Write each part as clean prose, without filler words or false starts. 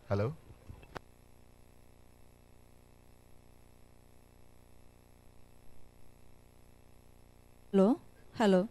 Hello? Hello? Hello?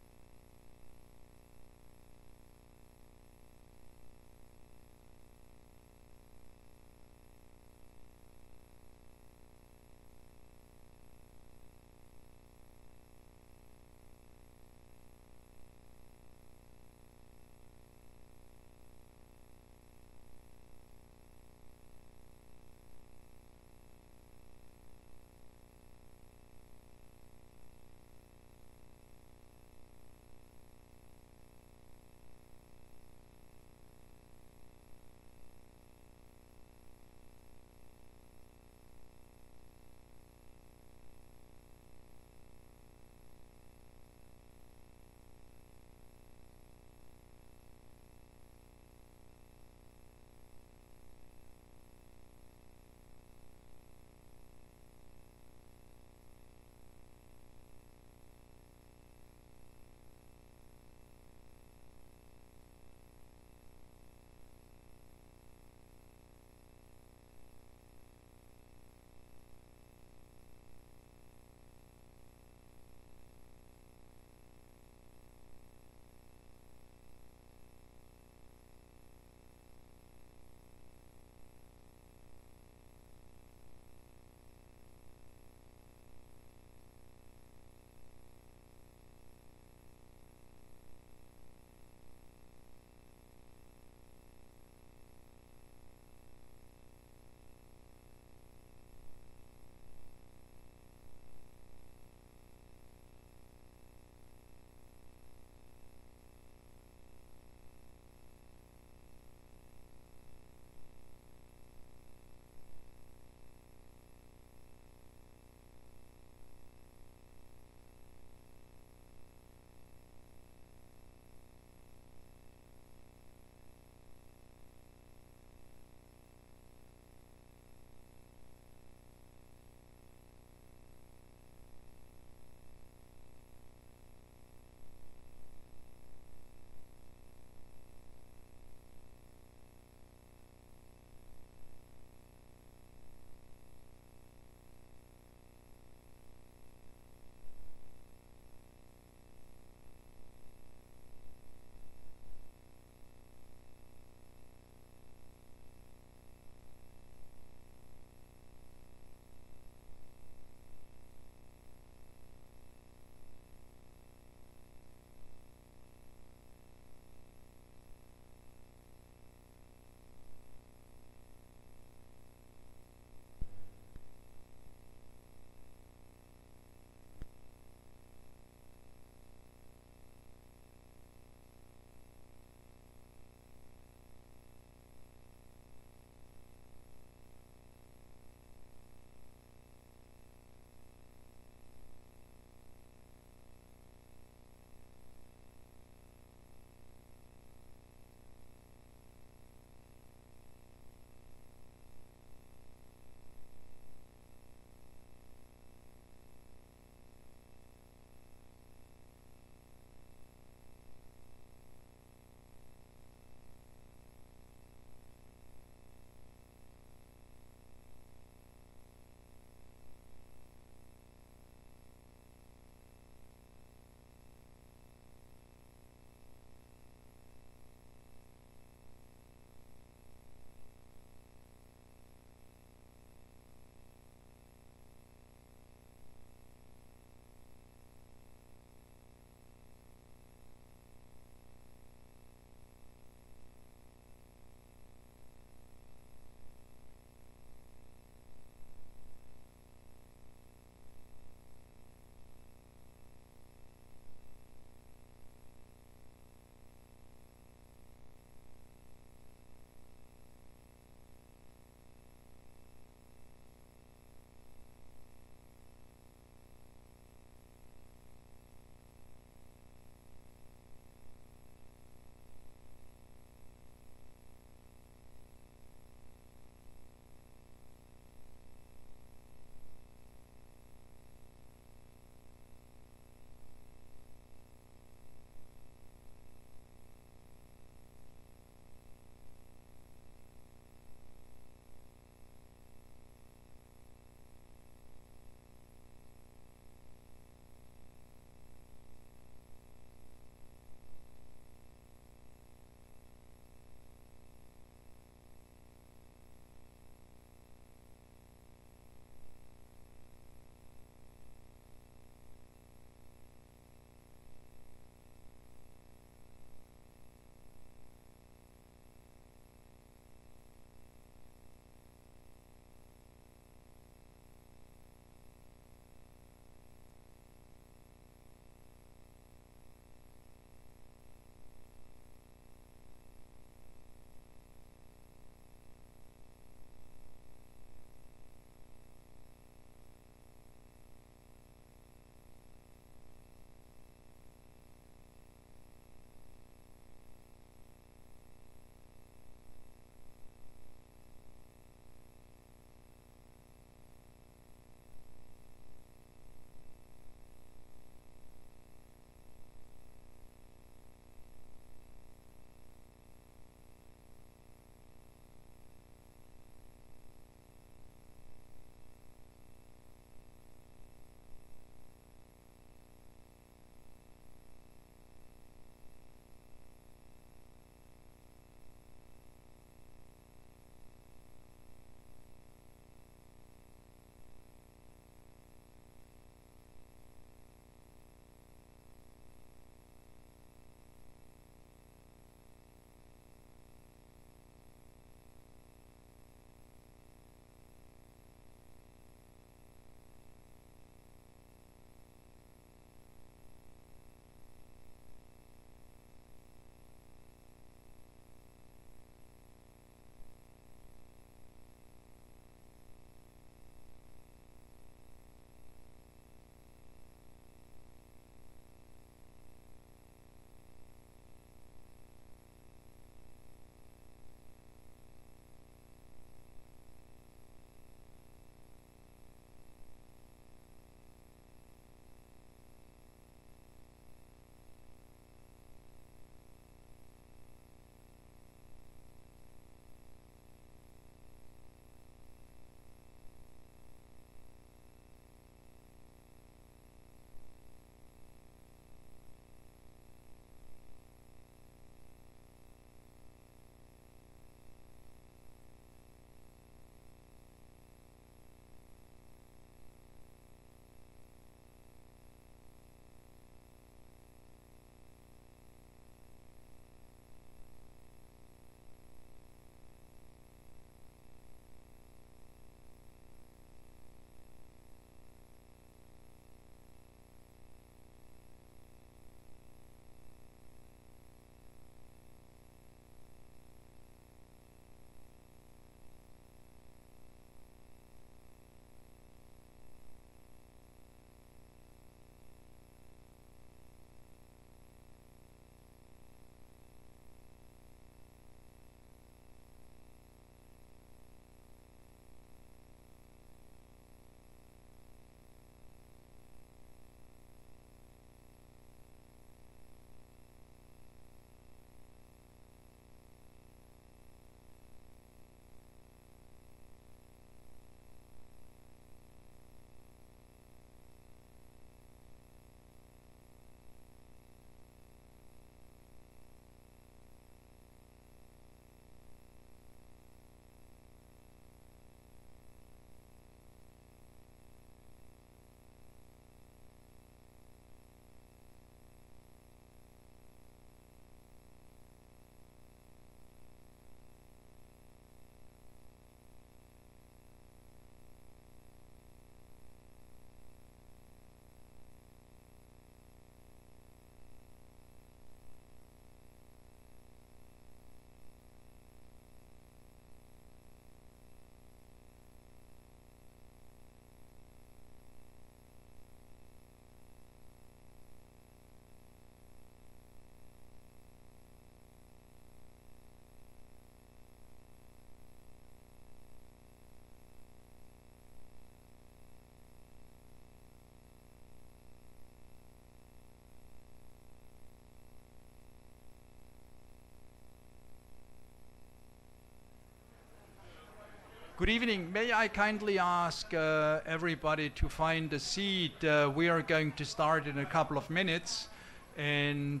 Good evening. May I kindly ask everybody to find a seat? We are going to start in a couple of minutes, and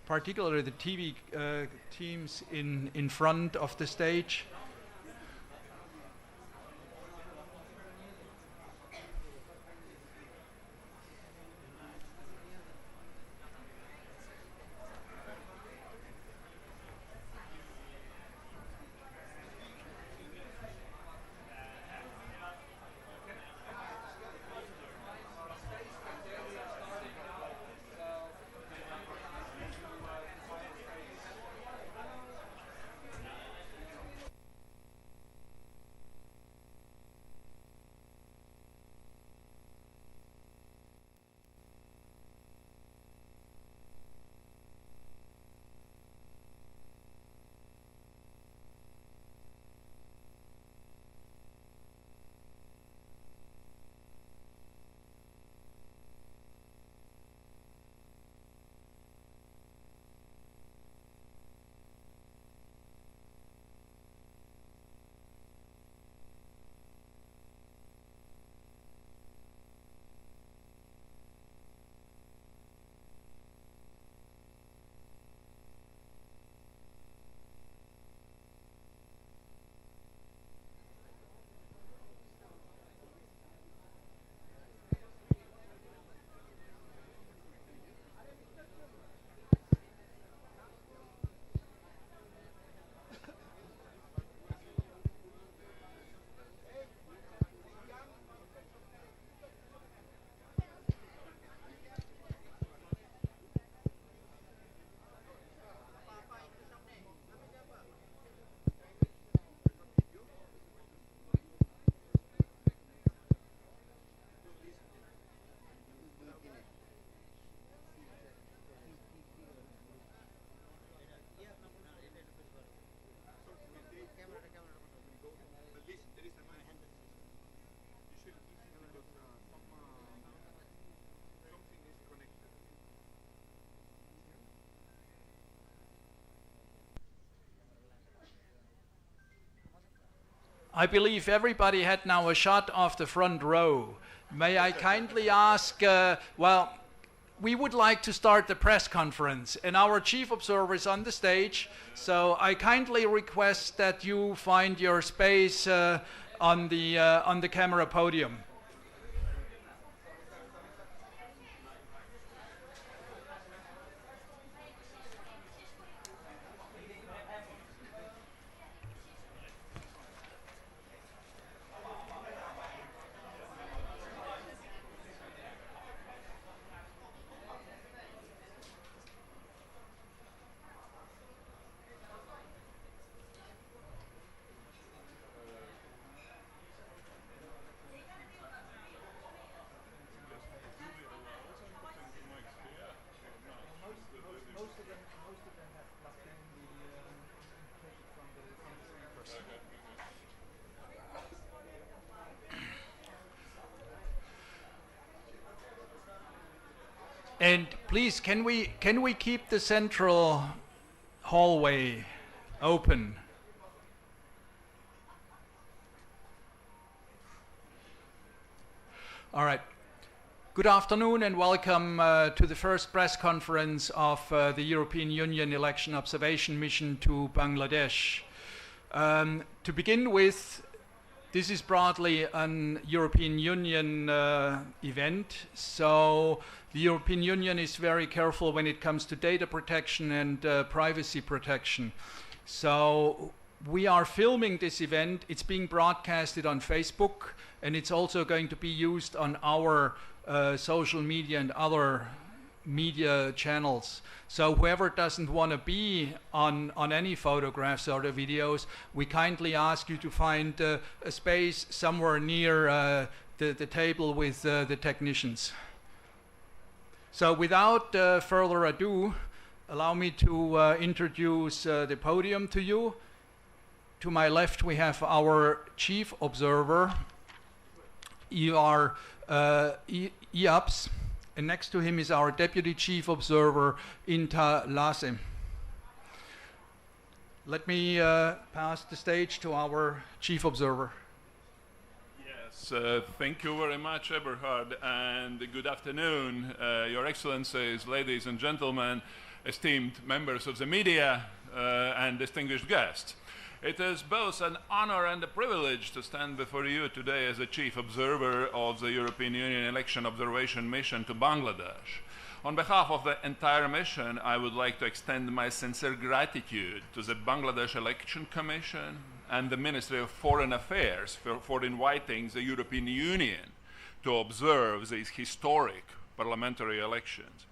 particularly the TV teams in front of the stage. I believe everybody had now a shot of the front row. May I kindly ask, well, we would like to start the press conference, and our chief observer is on the stage, so I kindly request that you find your space on the camera podium. And please, can we keep the central hallway open? All right. Good afternoon and welcome to the first press conference of the European Union Election Observation Mission to Bangladesh. To begin with, this is broadly an European Union event, so the European Union is very careful when it comes to data protection and privacy protection. So we are filming this event. It's being broadcasted on Facebook, and it's also going to be used on our social media and other media channels. So whoever doesn't want to be on any photographs or the videos, we kindly ask you to find a space somewhere near the table with the technicians. So without further ado, allow me to introduce the podium to you. To my left we have our chief observer, EAPS, and next to him is our deputy chief observer, Inta Lasem. Let me pass the stage to our chief observer. Yes, thank you very much, Eberhard, and good afternoon, Your Excellencies, ladies and gentlemen, esteemed members of the media, and distinguished guests. It is both an honor and a privilege to stand before you today as the chief observer of the European Union Election Observation Mission to Bangladesh. On behalf of the entire mission, I would like to extend my sincere gratitude to the Bangladesh Election Commission and the Ministry of Foreign Affairs for inviting the European Union to observe these historic parliamentary elections.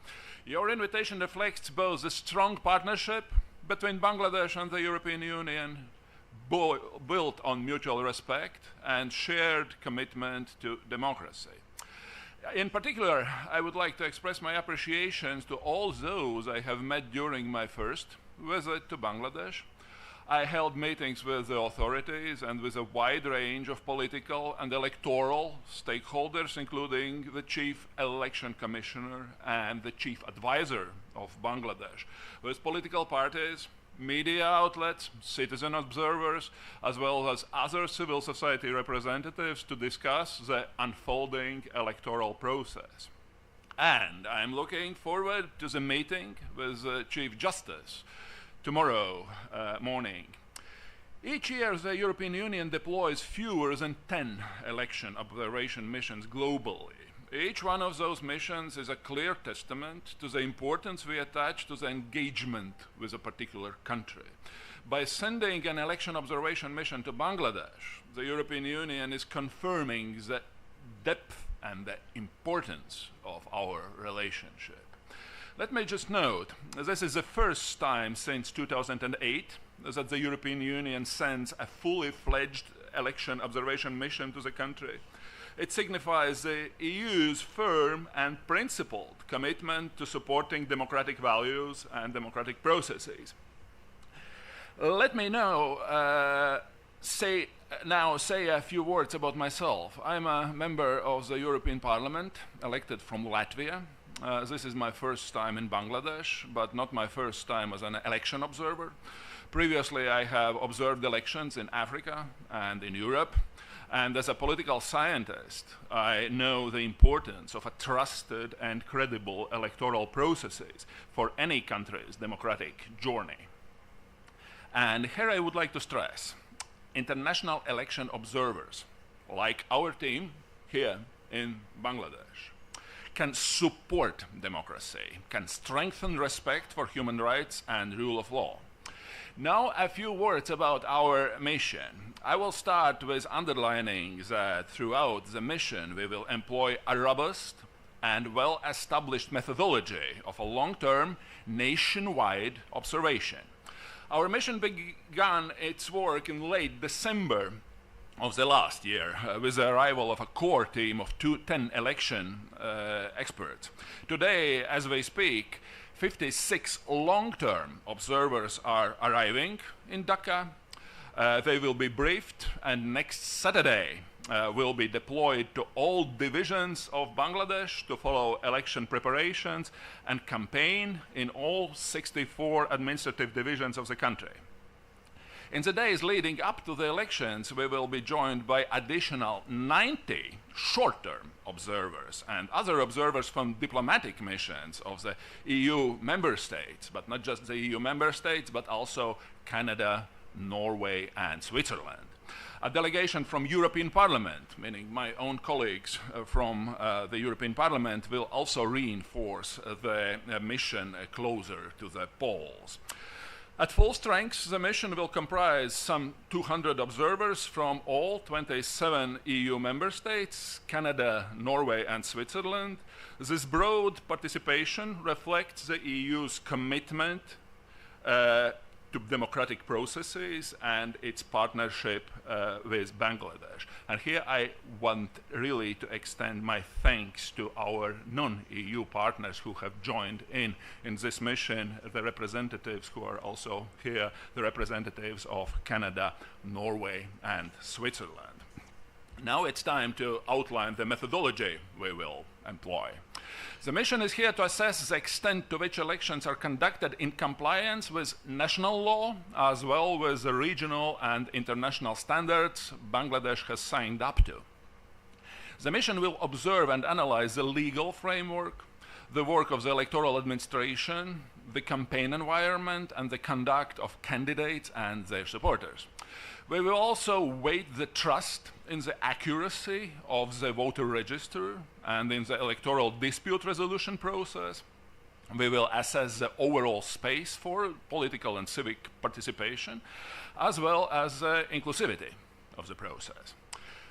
Your invitation reflects both the strong partnership between Bangladesh and the European Union, built on mutual respect and shared commitment to democracy. In particular, I would like to express my appreciation to all those I have met during my first visit to Bangladesh. I held meetings with the authorities and with a wide range of political and electoral stakeholders, including the Chief Election Commissioner and the Chief Advisor of Bangladesh, with political parties, media outlets, citizen observers, as well as other civil society representatives to discuss the unfolding electoral process. And I'm looking forward to the meeting with the Chief Justice tomorrow morning. Each year, the European Union deploys fewer than 10 election observation missions globally. Each one of those missions is a clear testament to the importance we attach to the engagement with a particular country. By sending an election observation mission to Bangladesh, the European Union is confirming the depth and the importance of our relationship. Let me just note, this is the first time since 2008 that the European Union sends a fully fledged election observation mission to the country. It signifies the EU's firm and principled commitment to supporting democratic values and democratic processes. Let me now say a few words about myself. I'm a member of the European Parliament, elected from Latvia. This is my first time in Bangladesh, but not my first time as an election observer. Previously, I have observed elections in Africa and in Europe. And as a political scientist, I know the importance of a trusted and credible electoral processes for any country's democratic journey. And here I would like to stress, international election observers, like our team here in Bangladesh, can support democracy, can strengthen respect for human rights and rule of law. Now, a few words about our mission. I will start with underlining that throughout the mission we will employ a robust and well-established methodology of a long-term, nationwide observation. Our mission began its work in late December of the last year with the arrival of a core team of 10 election experts. Today, as we speak, 56 long-term observers are arriving in Dhaka. They will be briefed, and next Saturday will be deployed to all divisions of Bangladesh to follow election preparations and campaign in all 64 administrative divisions of the country. In the days leading up to the elections, we will be joined by additional 90 short-term observers and other observers from diplomatic missions of the EU member states, but not just the EU member states, but also Canada, Norway, and Switzerland. A delegation from European Parliament, meaning my own colleagues from the European Parliament, will also reinforce the mission closer to the polls. At full strength, the mission will comprise some 200 observers from all 27 EU member states, Canada, Norway, and Switzerland. This broad participation reflects the EU's commitment to democratic processes and its partnership with Bangladesh. And here I want really to extend my thanks to our non-EU partners who have joined in this mission, the representatives who are also here, the representatives of Canada, Norway, and Switzerland. Now it's time to outline the methodology we will employ. The mission is here to assess the extent to which elections are conducted in compliance with national law, as well with the regional and international standards Bangladesh has signed up to. The mission will observe and analyze the legal framework, the work of the electoral administration, the campaign environment, and the conduct of candidates and their supporters. We will also weigh the trust in the accuracy of the voter register and in the electoral dispute resolution process. We will assess the overall space for political and civic participation, as well as the inclusivity of the process.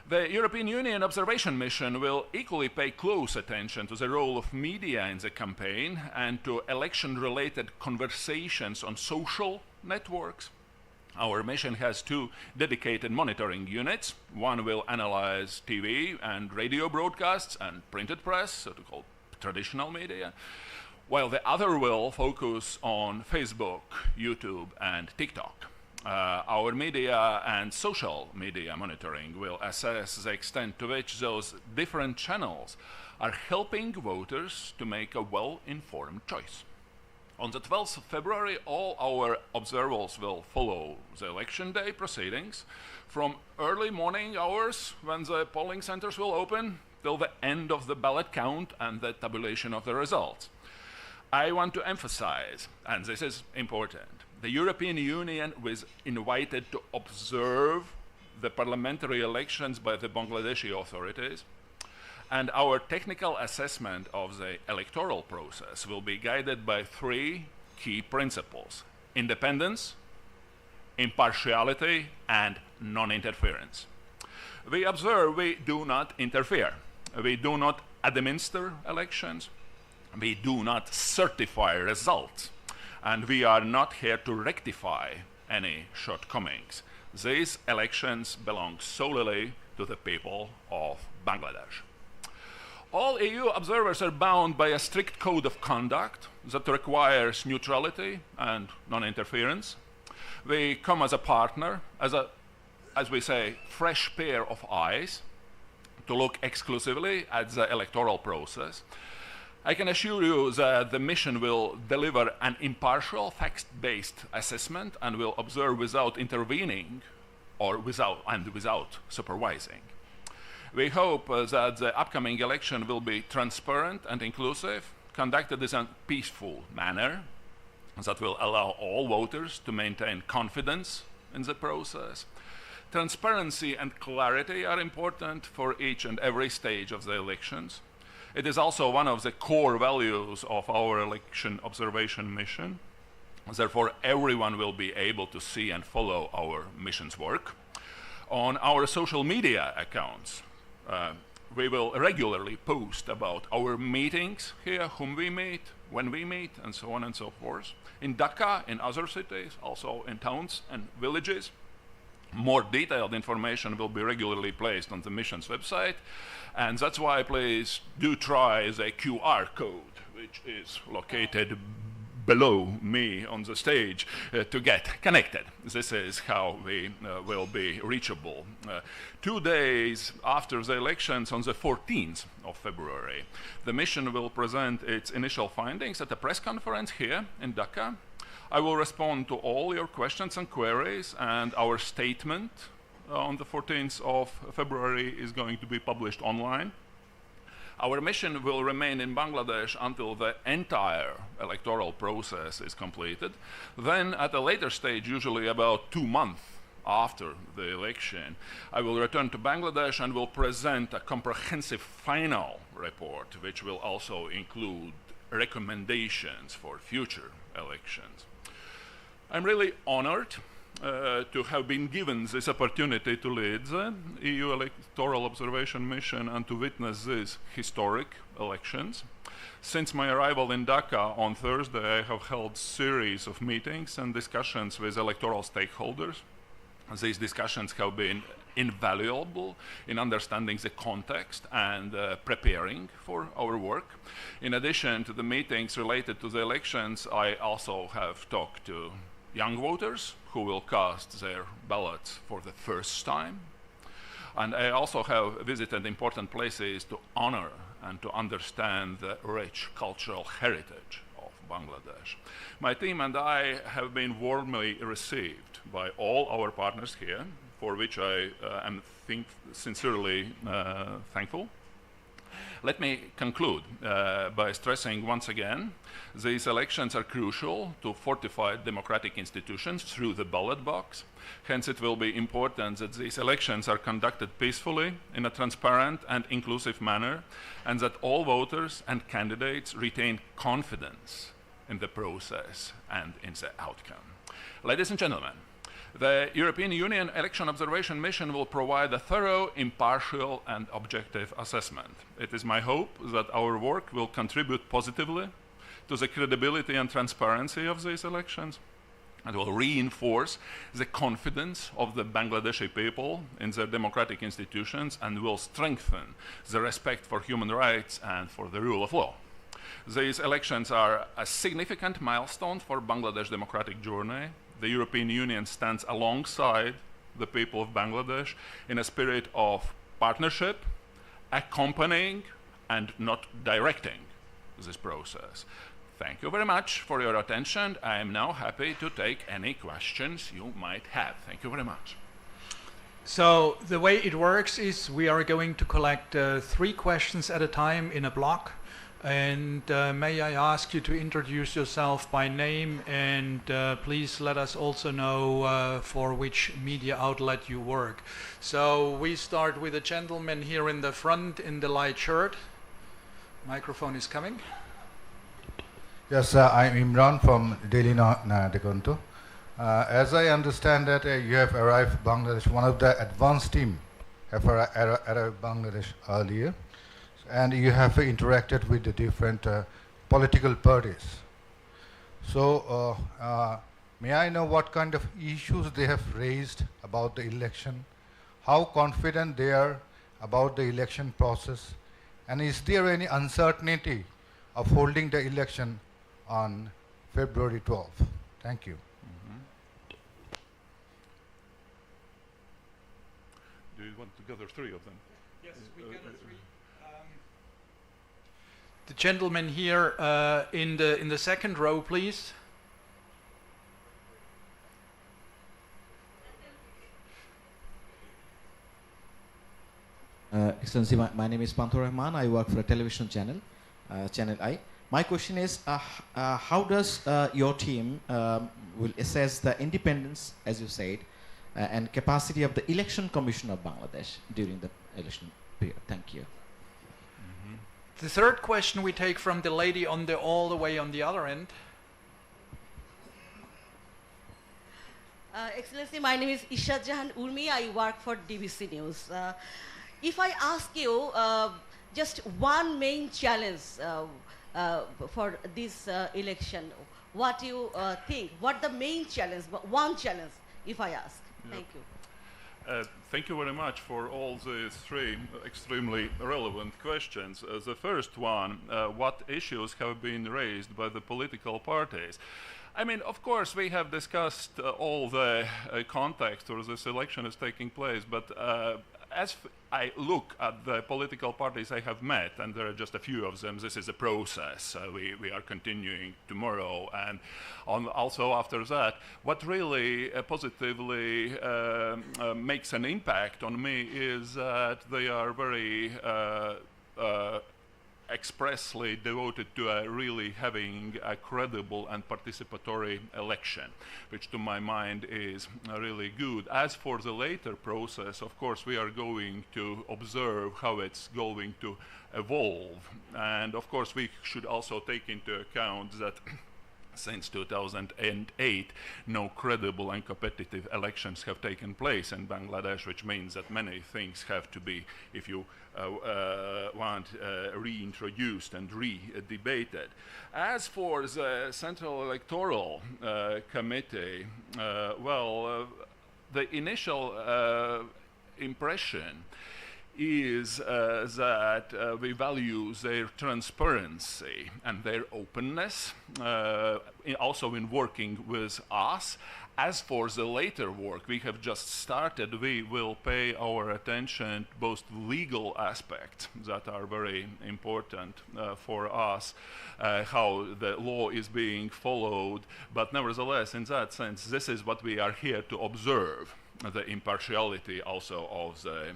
The European Union Observation Mission will equally pay close attention to the role of media in the campaign and to election-related conversations on social networks. Our mission has 2 dedicated monitoring units. One will analyze TV and radio broadcasts and printed press, so-called traditional media, while the other will focus on Facebook, YouTube, and TikTok. Our media and social media monitoring will assess the extent to which those different channels are helping voters to make a well-informed choice. On the 12th of February, all our observers will follow the election day proceedings from early morning hours when the polling centers will open till the end of the ballot count and the tabulation of the results. I want to emphasize, and this is important, the European Union was invited to observe the parliamentary elections by the Bangladeshi authorities, and our technical assessment of the electoral process will be guided by 3 key principles: independence, impartiality, and non-interference. We observe, we do not interfere. We do not administer elections. We do not certify results. And we are not here to rectify any shortcomings. These elections belong solely to the people of Bangladesh. All EU observers are bound by a strict code of conduct that requires neutrality and non-interference. We come as a partner, as we say, fresh pair of eyes to look exclusively at the electoral process. I can assure you that the mission will deliver an impartial, fact-based assessment and will observe without intervening or without supervising. We hope that the upcoming election will be transparent and inclusive, conducted in a peaceful manner that will allow all voters to maintain confidence in the process. Transparency and clarity are important for each and every stage of the elections. It is also one of the core values of our election observation mission. Therefore, everyone will be able to see and follow our mission's work. On our social media accounts, we will regularly post about our meetings here, whom we meet, when we meet, and so on and so forth. In Dhaka, in other cities, also in towns and villages. More detailed information will be regularly placed on the mission's website, and that's why please do try the QR code, which is located below me on the stage to get connected. This is how we will be reachable. 2 days after the elections, on the 14th of February, the mission will present its initial findings at a press conference here in Dhaka. I will respond to all your questions and queries, and our statement on the 14th of February is going to be published online. Our mission will remain in Bangladesh until the entire electoral process is completed. Then, at a later stage, usually about 2 months after the election, I will return to Bangladesh and will present a comprehensive final report, which will also include recommendations for future elections. I'm really honored to have been given this opportunity to lead the EU Electoral Observation Mission and to witness these historic elections. Since my arrival in Dhaka on Thursday, I have held a series of meetings and discussions with electoral stakeholders. These discussions have been invaluable in understanding the context and preparing for our work. In addition to the meetings related to the elections, I also have talked to young voters who will cast their ballots for the first time. And I also have visited important places to honor and to understand the rich cultural heritage of Bangladesh. My team and I have been warmly received by all our partners here, for which I am sincerely thankful. Let me conclude by stressing once again, these elections are crucial to fortify democratic institutions through the ballot box. Hence, it will be important that these elections are conducted peacefully, in a transparent and inclusive manner, and that all voters and candidates retain confidence in the process and in the outcome. Ladies and gentlemen, the European Union Election Observation Mission will provide a thorough, impartial, and objective assessment. It is my hope that our work will contribute positively to the credibility and transparency of these elections, and will reinforce the confidence of the Bangladeshi people in their democratic institutions, and will strengthen the respect for human rights and for the rule of law. These elections are a significant milestone for Bangladesh democratic journey. The European Union stands alongside the people of Bangladesh in a spirit of partnership, accompanying and not directing this process. Thank you very much for your attention. I am now happy to take any questions you might have. Thank you very much. So the way it works is we are going to collect 3 questions at a time in a block. And may I ask you to introduce yourself by name, and please let us also know for which media outlet you work. So we start with a gentleman here in the front in the light shirt. Microphone is coming. Yes, I'm Imran from Daily Dekonto. As I understand that you have arrived Bangladesh, one of the advanced team have arrived Bangladesh earlier, and you have interacted with the different political parties. So may I know what kind of issues they have raised about the election, how confident they are about the election process, and is there any uncertainty of holding the election on February 12th? Thank you. Do you want to gather 3 of them? Yes, we gather 3. The gentleman here in the second row, please. Excellency, my name is Panthur Rahman. I work for a television channel, Channel I. My question is, how does your team will assess the independence, as you said, and capacity of the Election Commission of Bangladesh during the election period? Thank you. The third question we take from the lady on the all the way on the other end. Excellency, my name is Isha Jahan Urmi. I work for DBC News. If I ask you just one main challenge for this election, what you think? What the main challenge? One challenge, if I ask. Yep. Thank you. Thank you very much for all these 3 extremely relevant questions. The first one, what issues have been raised by the political parties? I mean, of course, we have discussed all the context where this election is taking place, but as I look at the political parties I have met, and there are just a few of them, this is a process. We are continuing tomorrow, and also after that, what really positively makes an impact on me is that they are very expressly devoted to really having a credible and participatory election, which to my mind is really good. As for the later process, of course, we are going to observe how it's going to evolve. And of course, we should also take into account that since 2008, no credible and competitive elections have taken place in Bangladesh, which means that many things have to be, if you want, reintroduced and re-debated. As for the Central Electoral Committee, well, the initial impression is that we value their transparency and their openness, also in working with us. As for the later work we have just started, we will pay our attention to both legal aspects that are very important for us, how the law is being followed, but nevertheless, in that sense, this is what we are here to observe, the impartiality also of the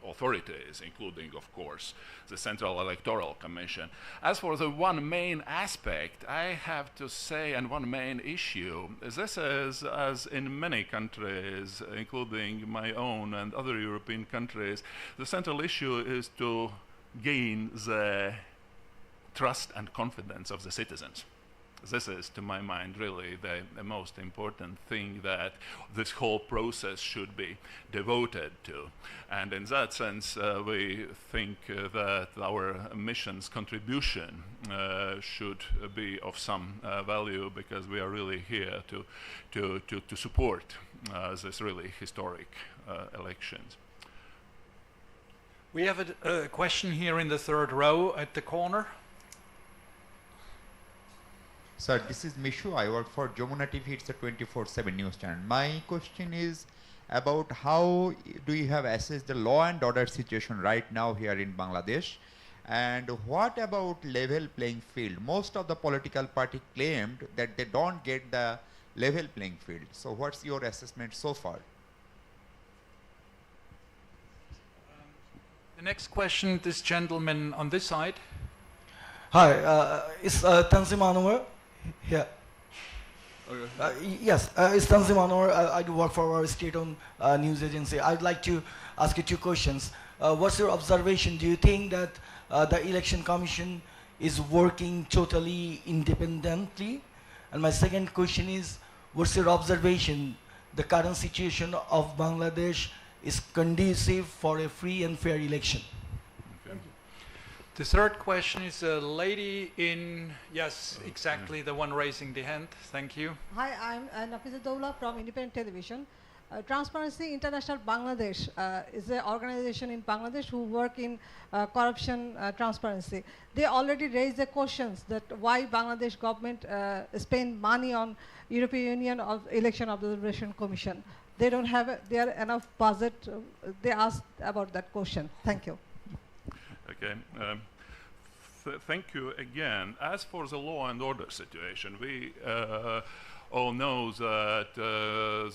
authorities, including, of course, the Central Electoral Commission. As for the one main aspect, I have to say, and one main issue, this is, as in many countries, including my own and other European countries, the central issue is to gain the trust and confidence of the citizens. This is, to my mind, really the most important thing that this whole process should be devoted to. And in that sense, we think that our mission's contribution should be of some value, because we are really here to support this really historic elections. We have a question here in the third row at the corner. Sir, this is Mishu. I work for Jamuna TV. It's a 24/7 news channel. My question is about how do you have assessed the law and order situation right now here in Bangladesh? And what about level playing field? Most of the political party claimed that they don't get the level playing field. So what's your assessment so far? The next question, this gentleman on this side. Hi, it's Tanzim Anwar here. Yes, it's Tanzim Anwar. I do work for our state-owned news agency. I'd like to ask you two questions. What's your observation? Do you think that the election commission is working totally independently? And my second question is, what's your observation? The current situation of Bangladesh is conducive for a free and fair election? The third question is a lady in, yes, exactly, the one raising the hand. Thank you. Hi, I'm Nafiza Doula from Independent Television. Transparency International Bangladesh is an organization in Bangladesh who work in corruption transparency. They already raised the questions that why Bangladesh government spend money on European Union of Election Observation Commission. They don't have enough budget. They asked about that question. Thank you. Okay. Thank you again. As for the law and order situation, we all know that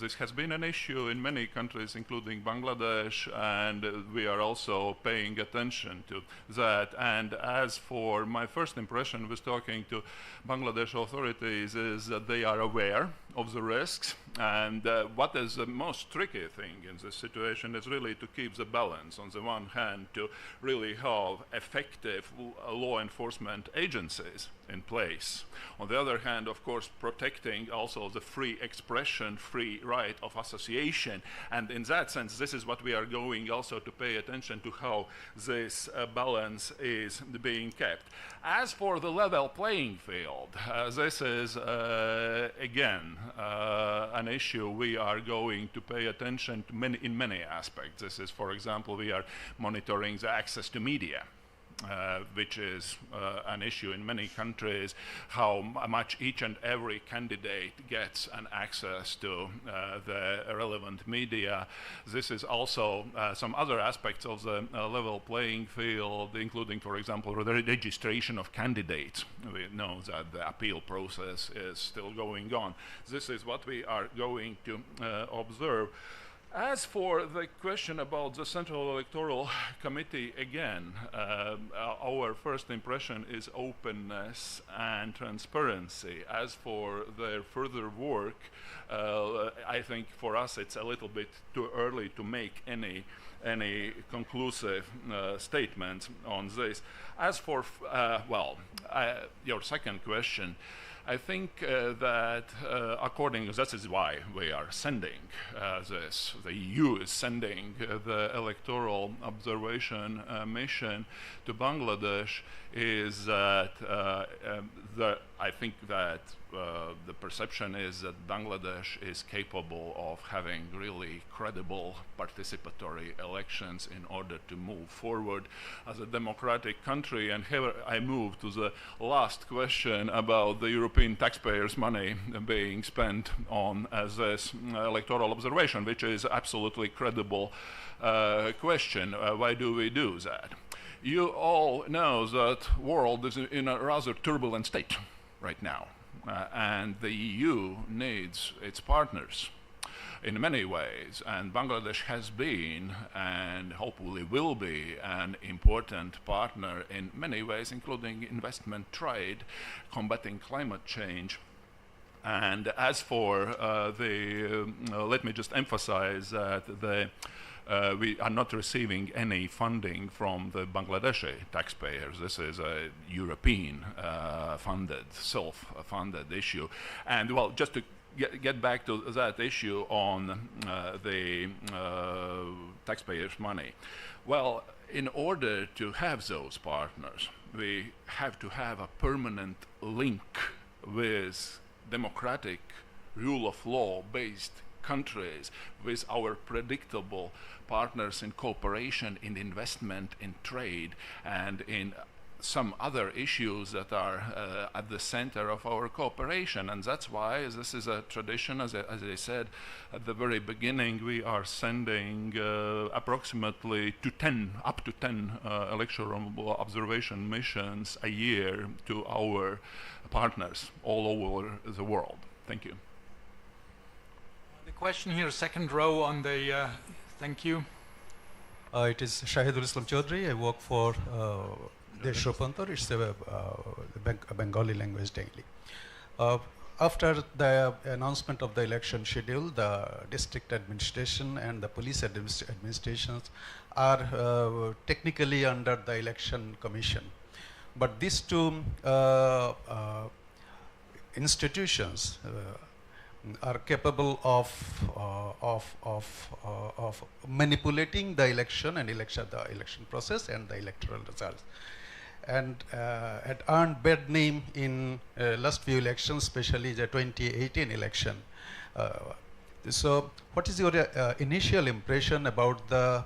this has been an issue in many countries, including Bangladesh, and we are also paying attention to that. And as for my first impression with talking to Bangladesh authorities is that they are aware of the risks, and what is the most tricky thing in this situation is really to keep the balance. On the one hand, to really have effective law enforcement agencies in place. On the other hand, of course, protecting also the free expression, free right of association. And in that sense, this is what we are going also to pay attention to, how this balance is being kept. As for the level playing field, this is again an issue we are going to pay attention to in many aspects. This is, for example, we are monitoring the access to media. Which is an issue in many countries, how much each and every candidate gets an access to the relevant media. This is also some other aspects of the level playing field, including, for example, the registration of candidates. We know that the appeal process is still going on. This is what we are going to observe. As for the question about the Central Electoral Committee, again, our first impression is openness and transparency. As for their further work, I think for us it's a little bit too early to make any conclusive statements on this. As for, your second question, I think that that is why we are sending this. The EU is sending the electoral observation mission to Bangladesh. Is that I think that the perception is that Bangladesh is capable of having really credible participatory elections in order to move forward as a democratic country. And here I move to the last question about the European taxpayers' money being spent on as this electoral observation, which is absolutely credible question. Why do we do that? You all know that world is in a rather turbulent state right now, and the EU needs its partners in many ways, and Bangladesh has been and hopefully will be an important partner in many ways, including investment, trade, combating climate change. And as for let me just emphasize that we are not receiving any funding from the Bangladeshi taxpayers. This is a European self-funded issue. And well, just to get back to that issue on the taxpayers' money. Well, in order to have those partners, we have to have a permanent link with democratic rule of law based countries, with our predictable partners in cooperation, in investment, in trade, and in some other issues that are at the center of our cooperation. And that's why this is a tradition. As I said at the very beginning, we are sending approximately up to 10 electoral observation missions a year to our partners all over the world. Thank you. The question here, second row on the, thank you. It is Shahidul Islam Chaudhry. I work for DHAKA. It's a Bengali language daily. After the announcement of the election schedule, the district administration and the police administrations are technically under the election commission. But these two institutions are capable of manipulating the election and the election process and the electoral results, and had earned bad name in last few elections, especially the 2018 election. So what is your initial impression about the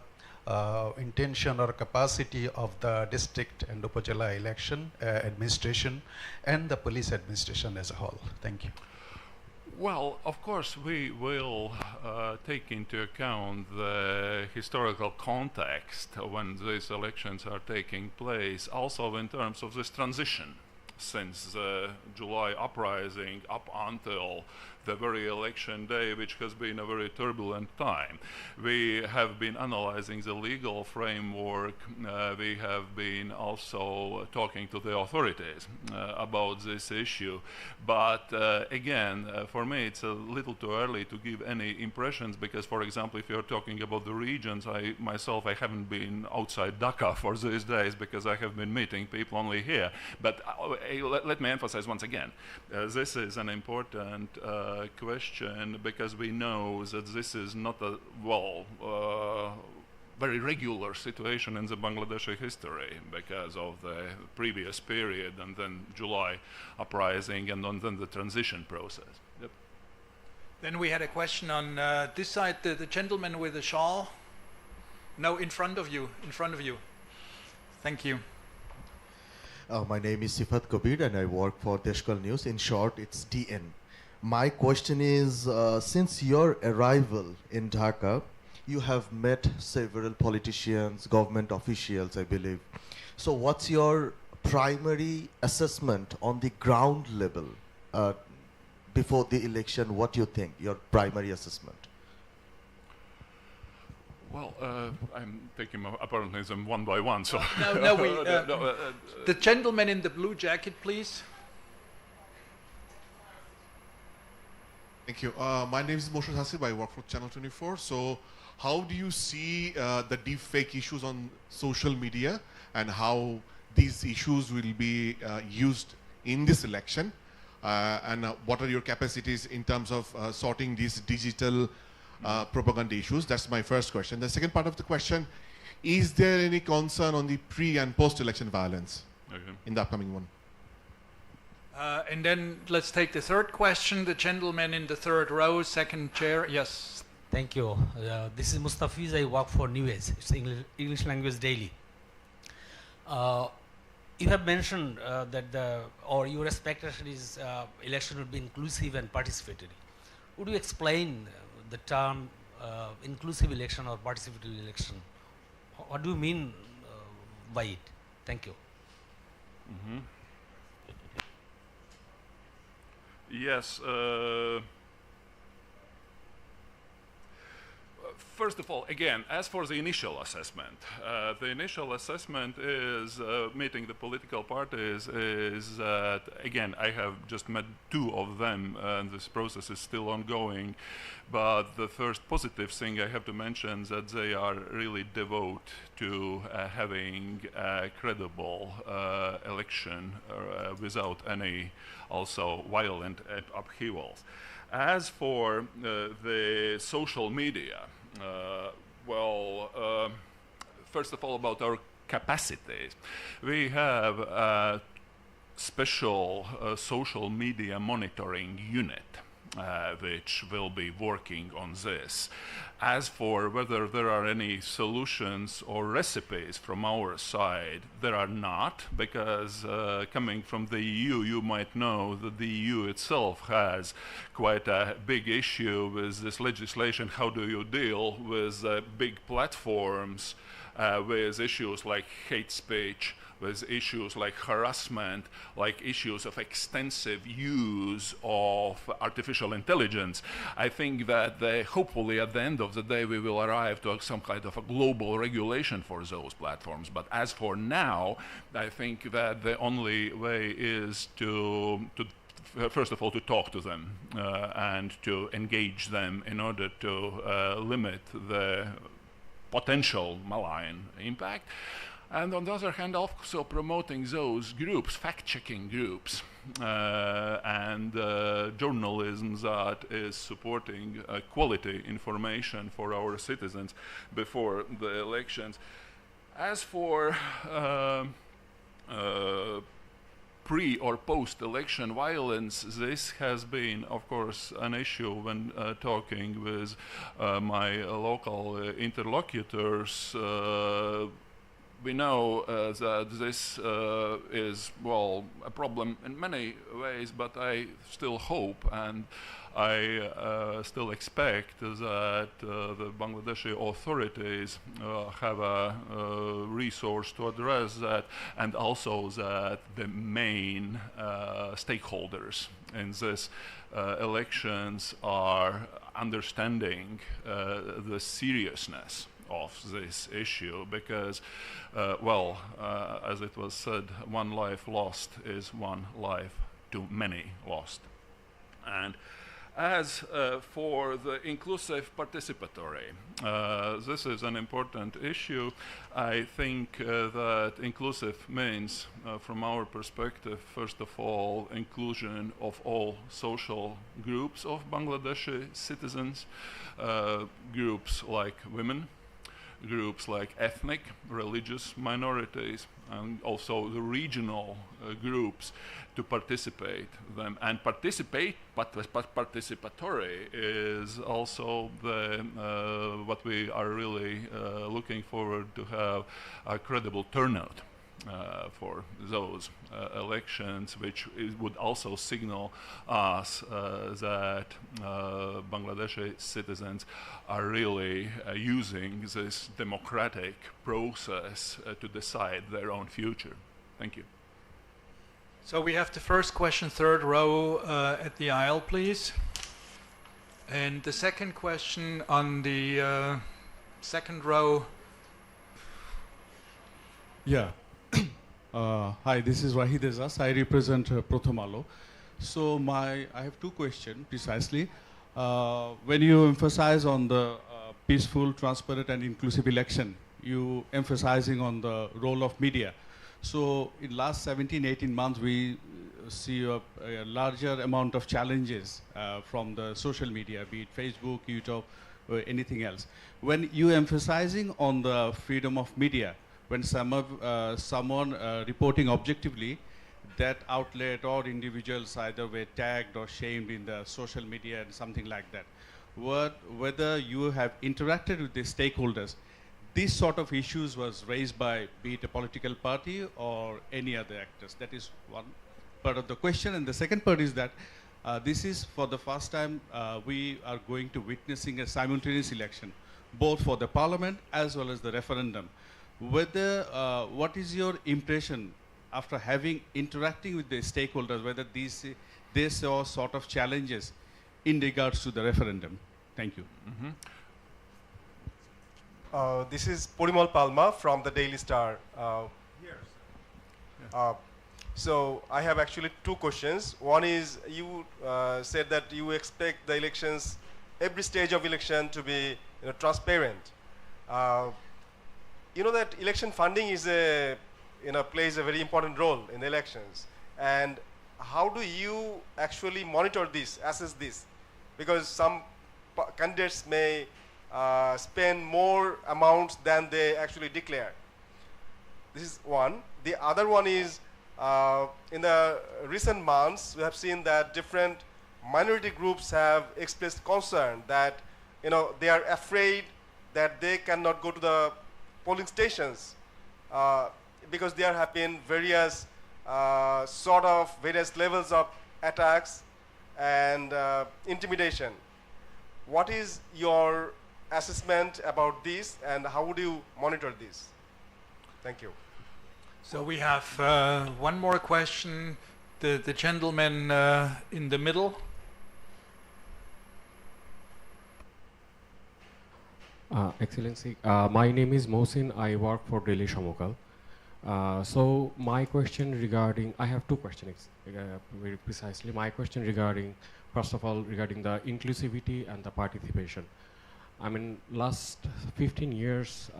intention or capacity of the district and Upazila election administration and the police administration as a whole? Thank you. Well, of course, we will take into account the historical context when these elections are taking place, also in terms of this transition since the July uprising up until the very election day, which has been a very turbulent time. We have been analyzing the legal framework. We have been also talking to the authorities about this issue. But again, for me, it's a little too early to give any impressions because, for example, if you're talking about the regions, I haven't been outside Dhaka for these days because I have been meeting people only here. But let me emphasize once again, this is an important question because we know that this is not a very regular situation in the Bangladeshi history because of the previous period and then July uprising and then the transition process. Yep. Then we had a question on this side, the gentleman with the shawl. No, in front of you, Thank you. My name is Sifat Kabir and I work for Deshkal News. In short, it's DN. My question is, since your arrival in Dhaka, you have met several politicians, government officials, I believe. So what's your primary assessment on the ground level before the election? What do you think, your primary assessment? Well, I'm taking apparently them one by one. So the gentleman in the blue jacket, please. Thank you. My name is Moshe Hasib. I work for Channel 24. So how do you see the deep fake issues on social media and how these issues will be used in this election? And what are your capacities in terms of sorting these digital propaganda issues? That's my first question. The second part of the question, is there any concern on the pre and post-election violence in the upcoming one? And then let's take the third question. The gentleman in the third row, second chair. Yes. Thank you. This is Mustafiz. I work for New Age. It's English Language Daily. You have mentioned that your expectation is election would be inclusive and participatory. Would you explain the term inclusive election or participatory election? What do you mean by it? Thank you. Mm-hmm. Yes. First of all, again, as for the initial assessment is meeting the political parties is that, again, I have just met 2 of them, and this process is still ongoing. But the first positive thing I have to mention is that they are really devoted to having a credible election without any also violent upheavals. As for the social media, first of all, about our capacities. We have a special social media monitoring unit which will be working on this. As for whether there are any solutions or recipes from our side, there are not, because coming from the EU, you might know that the EU itself has quite a big issue with this legislation. How do you deal with big platforms with issues like hate speech, with issues like harassment, like issues of extensive use of artificial intelligence? I think that hopefully at the end of the day we will arrive to some kind of a global regulation for those platforms. But as for now, I think that the only way is to first of all, to talk to them and to engage them in order to limit the potential malign impact. And on the other hand, also promoting those groups, fact-checking groups, and journalism that is supporting quality information for our citizens before the elections. As for pre- or post-election violence, this has been, of course, an issue when talking with my local interlocutors. We know that this is, well, a problem in many ways, but I still hope and I still expect that the Bangladeshi authorities have a resource to address that, and also that the main stakeholders in this elections are understanding the seriousness of this issue, because, as it was said, one life lost is one life too many lost. And as for the inclusive participatory, this is an important issue. I think that inclusive means, from our perspective, first of all, inclusion of all social groups of Bangladeshi citizens, groups like women, groups like ethnic, religious minorities, and also the regional groups to participate them. And participatory is also the what we are really looking forward to have a credible turnout for those elections, which would also signal us that Bangladeshi citizens are really using this democratic process to decide their own future. Thank you. So we have the first question, third row at the aisle, please. And the second question on the second row. Yeah. Hi, this is Wahid Ezas. I represent Prothom Alo. So I have two questions precisely. When you emphasize on the peaceful, transparent and inclusive election, you emphasizing on the role of media. So in last 17, 18 months, we see a larger amount of challenges from the social media, be it Facebook, YouTube, or anything else. When you emphasizing on the freedom of media, when someone reporting objectively, that outlet or individuals either were tagged or shamed in the social media and something like that. Whether you have interacted with the stakeholders, this sort of issues was raised by be it a political party or any other actors. That is one part of the question. And the second part is that this is for the first time we are going to witnessing a simultaneous election, both for the parliament as well as the referendum. Whether, what is your impression after having interacting with the stakeholders, whether they saw sort of challenges in regards to the referendum? Thank you. This is Porimal Palma from the Daily Star. So I have actually two questions. One is you said that you expect the elections, every stage of election to be transparent. You know that election funding is plays a very important role in the elections. And how do you actually monitor this, assess this? Because some candidates may spend more amounts than they actually declare. This is one. The other one is in the recent months, we have seen that different minority groups have expressed concern that they are afraid that they cannot go to the polling stations because there have been various various levels of attacks and intimidation. What is your assessment about this, and how would you monitor this? Thank you. So we have one more question. The gentleman in the middle. Excellency, my name is Mohsin. I work for Daily Shamokal. So my question regarding, I have two questions very precisely. My question regarding, first of all, regarding the inclusivity and the participation. I mean, last 15 years,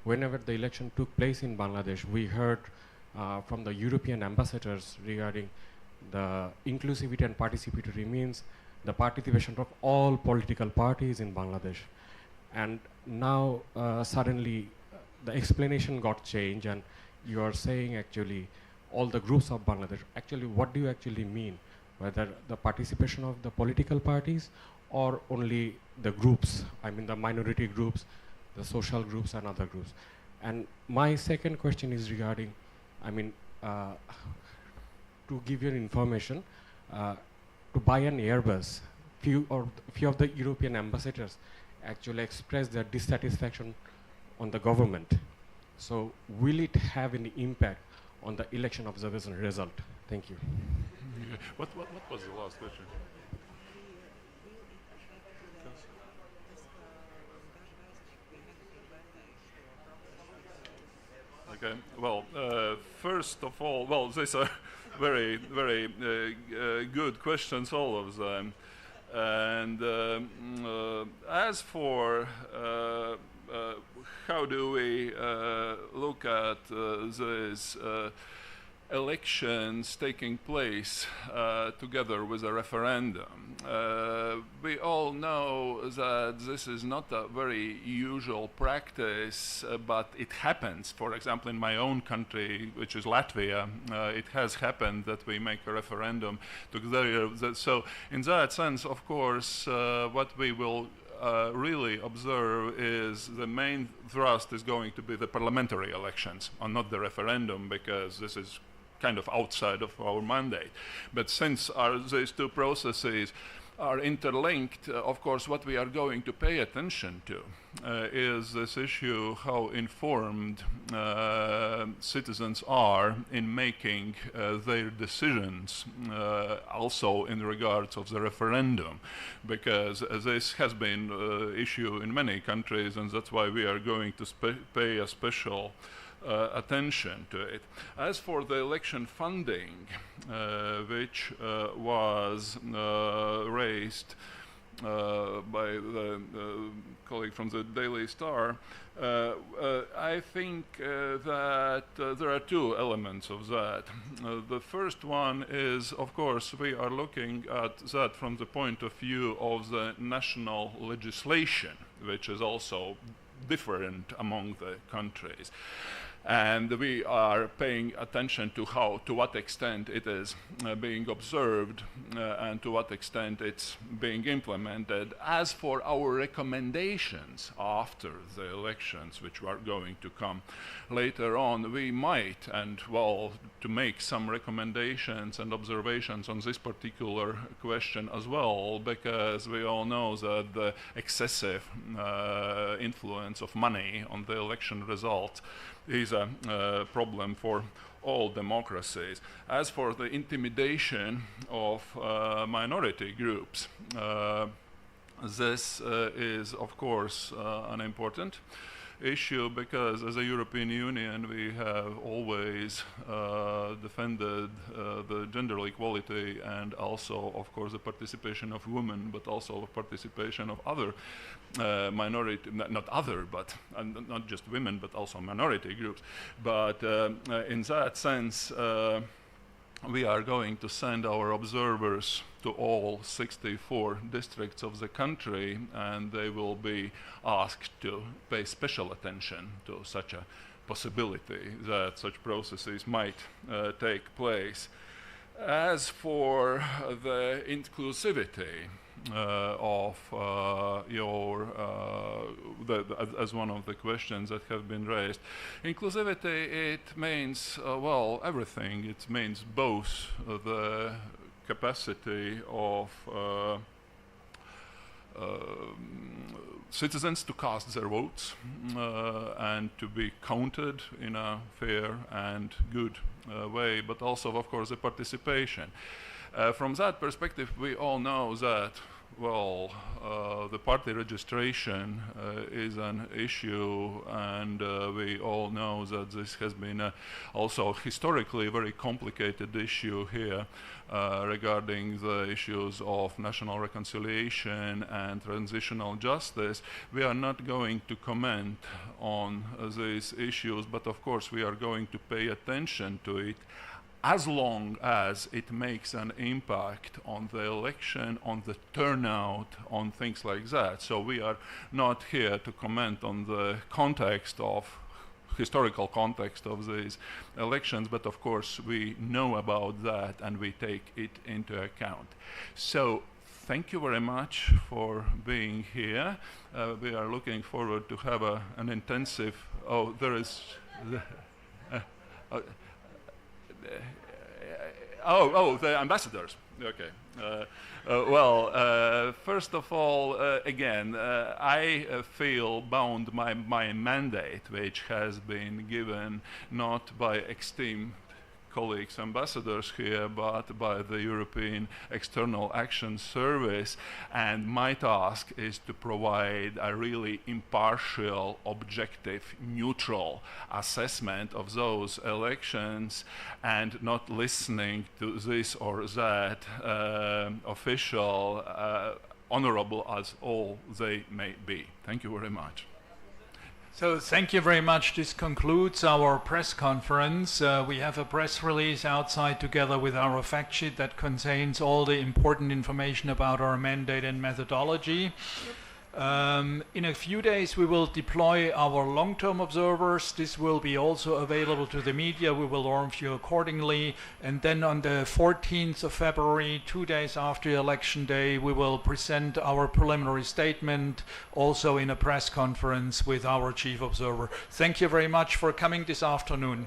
whenever the election took place in Bangladesh, we heard from the European ambassadors regarding the inclusivity and participatory means the participation of all political parties in Bangladesh. And now suddenly the explanation got changed, and you are saying actually all the groups of Bangladesh. Actually, what do you actually mean? Whether the participation of the political parties or only the groups, I mean the minority groups, the social groups and other groups. And my second question is regarding, I mean, to give you information, to buy an Airbus, few of the European ambassadors actually expressed their dissatisfaction on the government. So will it have any impact on the election observation result? Thank you. What was the last question? Okay. Well, first of all, well, these are very, very good questions, all of them. And as for how do we look at these elections taking place together with a referendum. We all know that this is not a very usual practice, but it happens. For example, in my own country, which is Latvia, it has happened that we make a referendum together. So in that sense, of course, what we will really observe is the main thrust is going to be the parliamentary elections and not the referendum, because this is kind of outside of our mandate. But since these two processes are interlinked, of course what we are going to pay attention to is this issue, how informed citizens are in making their decisions, also in regards of the referendum, because this has been an issue in many countries, and that's why we are going to pay a special attention to it. As for the election funding, which was raised by the colleague from the Daily Star, I think that there are two elements of that. The first one is, of course, we are looking at that from the point of view of the national legislation, which is also different among the countries. And we are paying attention to to what extent it is being observed and to what extent it's being implemented. As for our recommendations after the elections, which are going to come later on, we might, and well, to make some recommendations and observations on this particular question as well, because we all know that the excessive influence of money on the election results is a problem for all democracies. As for the intimidation of minority groups, this is of course an important issue, because as a European Union we have always defended the gender equality and also of course the participation of women, but also the participation of other minority, not other, but not just women, but also minority groups. But in that sense, we are going to send our observers to all 64 districts of the country, and they will be asked to pay special attention to such a possibility that such processes might take place. As for the inclusivity of as one of the questions that have been raised, inclusivity, it means well, everything. It means both the capacity of citizens to cast their votes and to be counted in a fair and good way, but also of course the participation. From that perspective, we all know that, well, the party registration is an issue, and we all know that this has been also historically a very complicated issue here regarding the issues of national reconciliation and transitional justice. We are not going to comment on these issues, but of course we are going to pay attention to it as long as it makes an impact on the election, on the turnout, on things like that. So we are not here to comment on the context of historical context of these elections, but of course we know about that and we take it into account. So thank you very much for being here. We are looking forward to have an intensive, the ambassadors. Okay. Well, first of all, again, I feel bound by my mandate, which has been given not by esteemed colleagues, ambassadors here, but by the European External Action Service, and my task is to provide a really impartial, objective, neutral assessment of those elections and not listening to this or that official, honorable as all they may be. Thank you very much. So thank you very much. This concludes our press conference. We have a press release outside together with our fact sheet that contains all the important information about our mandate and methodology. In a few days we will deploy our long-term observers. This will be also available to the media. We will inform you accordingly. And then on the 14th of February, 2 days after election day, we will present our preliminary statement also in a press conference with our chief observer. Thank you very much for coming this afternoon.